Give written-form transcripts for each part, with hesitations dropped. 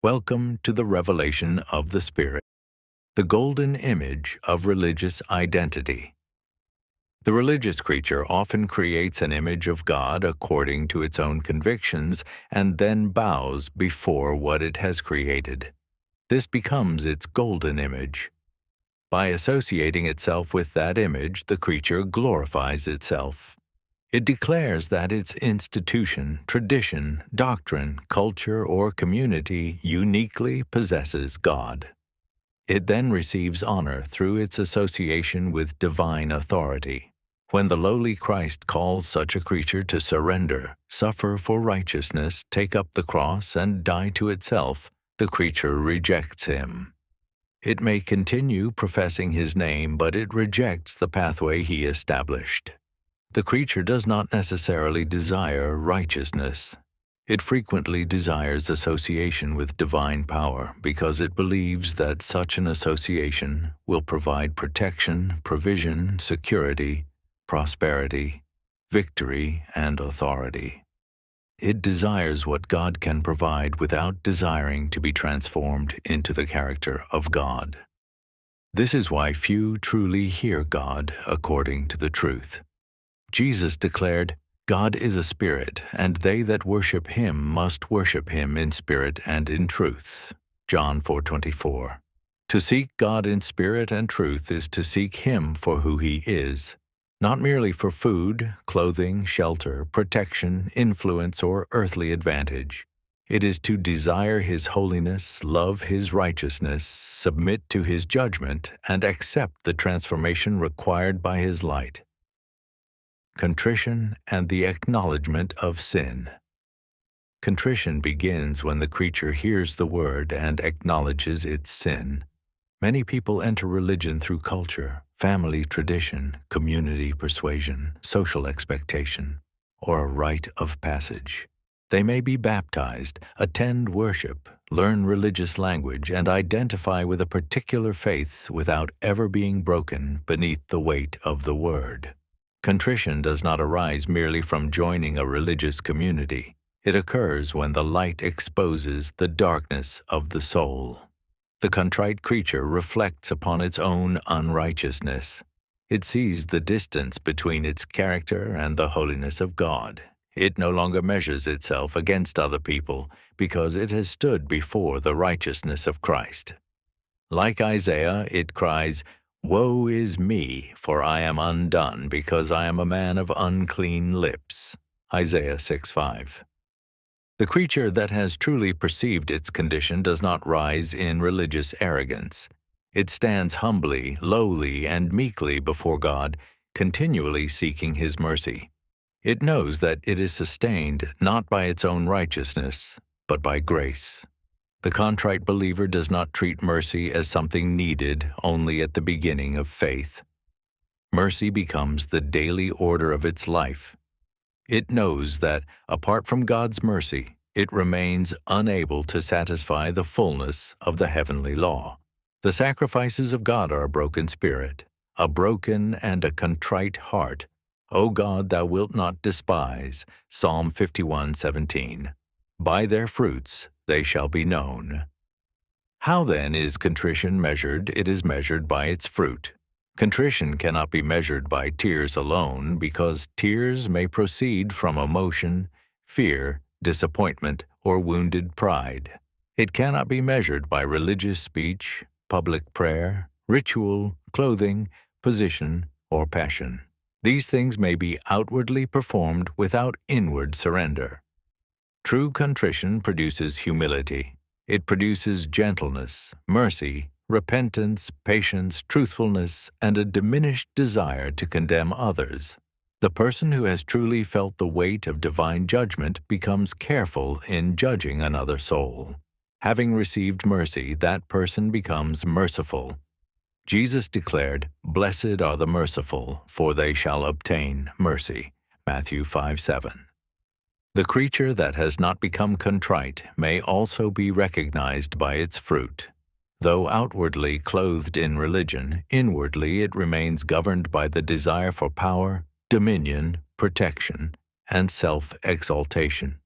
Welcome to the revelation of the Spirit, the golden image of religious identity. The religious creature often creates an image of God according to its own convictions and then bows before what it has created. This becomes its golden image. By associating itself with that image, the creature glorifies itself. It declares that its institution, tradition, doctrine, culture, or community uniquely possesses God. It then receives honor through its association with divine authority. When the lowly Christ calls such a creature to surrender, suffer for righteousness, take up the cross, and die to itself, the creature rejects him. It may continue professing his name, but it rejects the pathway he established. The creature does not necessarily desire righteousness. It frequently desires association with divine power because it believes that such an association will provide protection, provision, security, prosperity, victory, and authority. It desires what God can provide without desiring to be transformed into the character of God. This is why few truly hear God according to the truth. Jesus declared, "God is a spirit, and they that worship him must worship him in spirit and in truth." John 4:24. To seek God in spirit and truth is to seek him for who he is, not merely for food, clothing, shelter, protection, influence, or earthly advantage. It is to desire his holiness, love his righteousness, submit to his judgment, and accept the transformation required by his light. Contrition and the acknowledgement of sin. Contrition begins when the creature hears the word and acknowledges its sin. Many people enter religion through culture, family tradition, community persuasion, social expectation, or a rite of passage. They may be baptized, attend worship, learn religious language, and identify with a particular faith without ever being broken beneath the weight of the word. Contrition does not arise merely from joining a religious community. It occurs when the light exposes the darkness of the soul. The contrite creature reflects upon its own unrighteousness. It sees the distance between its character and the holiness of God. It no longer measures itself against other people because it has stood before the righteousness of Christ. Like Isaiah, it cries, "Woe is me, for I am undone, because I am a man of unclean lips." Isaiah 6:5. The creature that has truly perceived its condition does not rise in religious arrogance. It stands humbly, lowly, and meekly before God, continually seeking his mercy. It knows that it is sustained not by its own righteousness, but by grace. The contrite believer does not treat mercy as something needed only at the beginning of faith. Mercy becomes the daily order of its life. It knows that, apart from God's mercy, it remains unable to satisfy the fullness of the heavenly law. The sacrifices of God are a broken spirit, a broken and a contrite heart. O God, thou wilt not despise. Psalm 51:17. By their fruits they shall be known. How then is contrition measured? It is measured by its fruit. Contrition cannot be measured by tears alone because tears may proceed from emotion, fear, disappointment, or wounded pride. It cannot be measured by religious speech, public prayer, ritual, clothing, position, or passion. These things may be outwardly performed without inward surrender. True contrition produces humility. It produces gentleness, mercy, repentance, patience, truthfulness, and a diminished desire to condemn others. The person who has truly felt the weight of divine judgment becomes careful in judging another soul. Having received mercy, that person becomes merciful. Jesus declared, "Blessed are the merciful, for they shall obtain mercy." Matthew 5:7. The creature that has not become contrite may also be recognized by its fruit. Though outwardly clothed in religion, inwardly it remains governed by the desire for power, dominion, protection, and self-exaltation.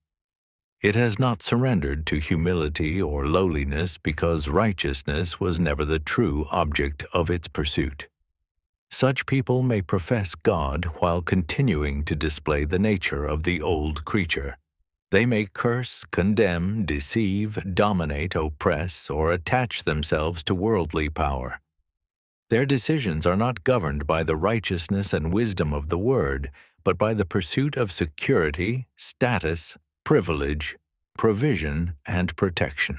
It has not surrendered to humility or lowliness because righteousness was never the true object of its pursuit. Such people may profess God while continuing to display the nature of the old creature. They may curse, condemn, deceive, dominate, oppress, or attach themselves to worldly power. Their decisions are not governed by the righteousness and wisdom of the Word, but by the pursuit of security, status, privilege, provision, and protection.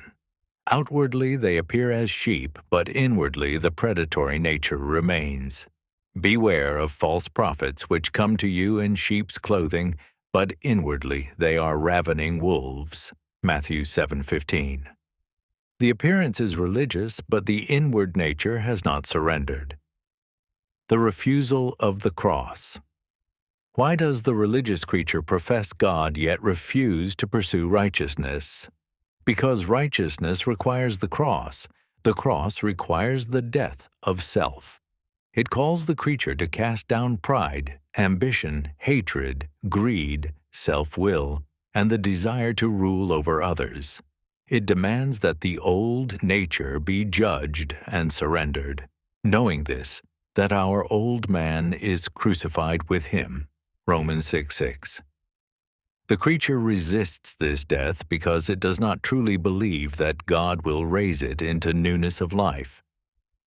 Outwardly they appear as sheep, but inwardly the predatory nature remains. Beware of false prophets which come to you in sheep's clothing, but inwardly they are ravening wolves. Matthew 7:15. The appearance is religious, but the inward nature has not surrendered. The refusal of the cross. Why does the religious creature profess God yet refuse to pursue righteousness? Because righteousness requires the cross. The cross requires the death of self. It calls the creature to cast down pride, ambition, hatred, greed, self-will, and the desire to rule over others. It demands that the old nature be judged and surrendered. Knowing this, that our old man is crucified with him. Romans 6:6. The creature resists this death because it does not truly believe that God will raise it into newness of life.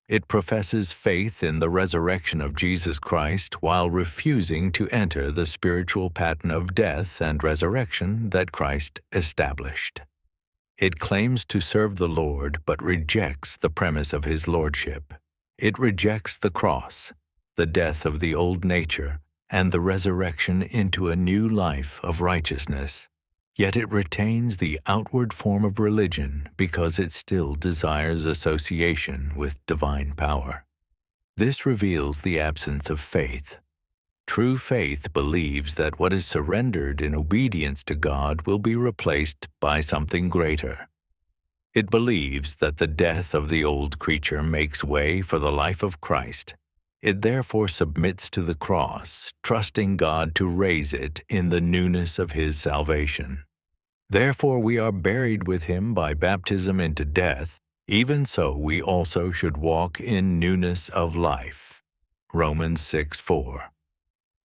It professes faith in the resurrection of Jesus Christ while refusing to enter the spiritual pattern of death and resurrection that Christ established. It claims to serve the Lord but rejects the premise of his lordship. It rejects the cross, the death of the old nature, and the resurrection into a new life of righteousness. Yet it retains the outward form of religion because it still desires association with divine power. This reveals the absence of faith. True faith believes that what is surrendered in obedience to God will be replaced by something greater. It believes that the death of the old creature makes way for the life of Christ. It therefore submits to the cross, trusting God to raise it in the newness of his salvation. Therefore we are buried with him by baptism into death, even so we also should walk in newness of life. Romans 6:4.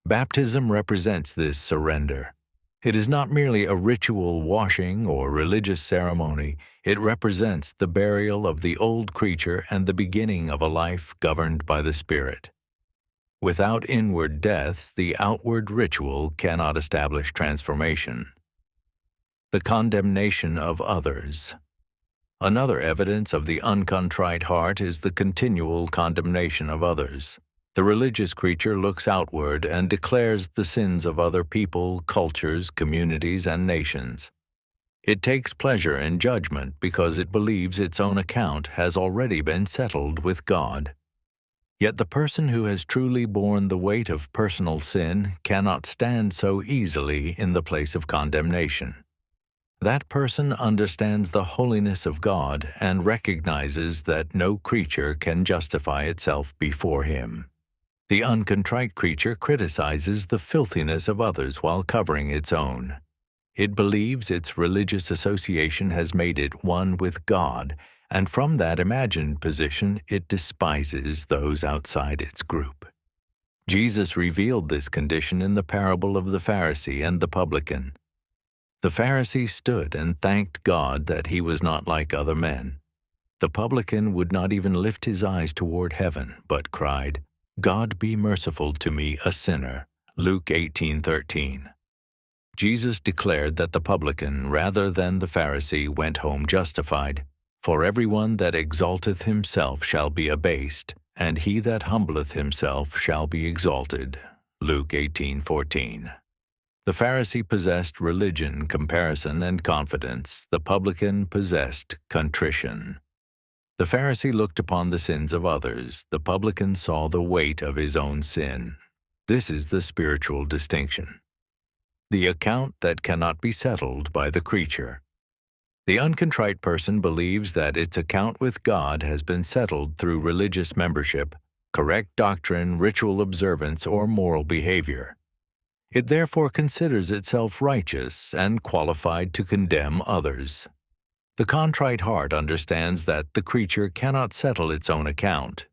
Baptism represents this surrender. It is not merely a ritual washing or religious ceremony. It represents the burial of the old creature and the beginning of a life governed by the Spirit. Without inward death, the outward ritual cannot establish transformation. The condemnation of others. Another evidence of the uncontrite heart is the continual condemnation of others. The religious creature looks outward and declares the sins of other people, cultures, communities, and nations. It takes pleasure in judgment because it believes its own account has already been settled with God. Yet the person who has truly borne the weight of personal sin cannot stand so easily in the place of condemnation. That person understands the holiness of God and recognizes that no creature can justify itself before him. The uncontrite creature criticizes the filthiness of others while covering its own. It believes its religious association has made it one with God, and from that imagined position it despises those outside its group. Jesus revealed this condition in the parable of the Pharisee and the publican. The Pharisee stood and thanked God that he was not like other men. The publican would not even lift his eyes toward heaven, but cried, "God be merciful to me, a sinner." Luke 18:13. Jesus declared that the publican, rather than the Pharisee, went home justified. For everyone that exalteth himself shall be abased, and he that humbleth himself shall be exalted. Luke 18:14. The Pharisee possessed religion, comparison, and confidence. The publican possessed contrition. The Pharisee looked upon the sins of others. The publican saw the weight of his own sin. This is the spiritual distinction. The account that cannot be settled by the creature. The uncontrite person believes that its account with God has been settled through religious membership, correct doctrine, ritual observance, or moral behavior. It therefore considers itself righteous and qualified to condemn others. The contrite heart understands that the creature cannot settle its own account.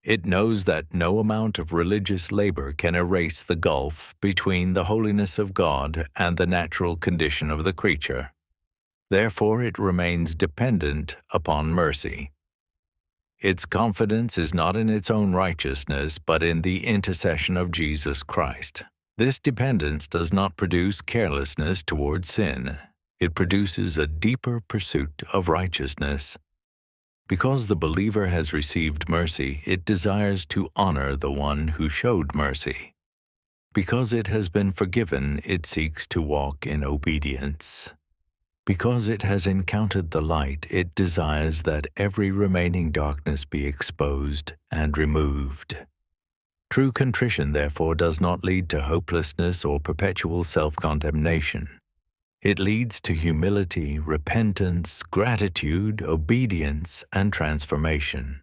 It knows that no amount of religious labor can erase the gulf between the holiness of God and the natural condition of the creature. Therefore, it remains dependent upon mercy. Its confidence is not in its own righteousness, but in the intercession of Jesus Christ. This dependence does not produce carelessness toward sin. It produces a deeper pursuit of righteousness. Because the believer has received mercy, it desires to honor the one who showed mercy. Because it has been forgiven, it seeks to walk in obedience. Because it has encountered the light, it desires that every remaining darkness be exposed and removed. True contrition, therefore, does not lead to hopelessness or perpetual self-condemnation. It leads to humility, repentance, gratitude, obedience, and transformation.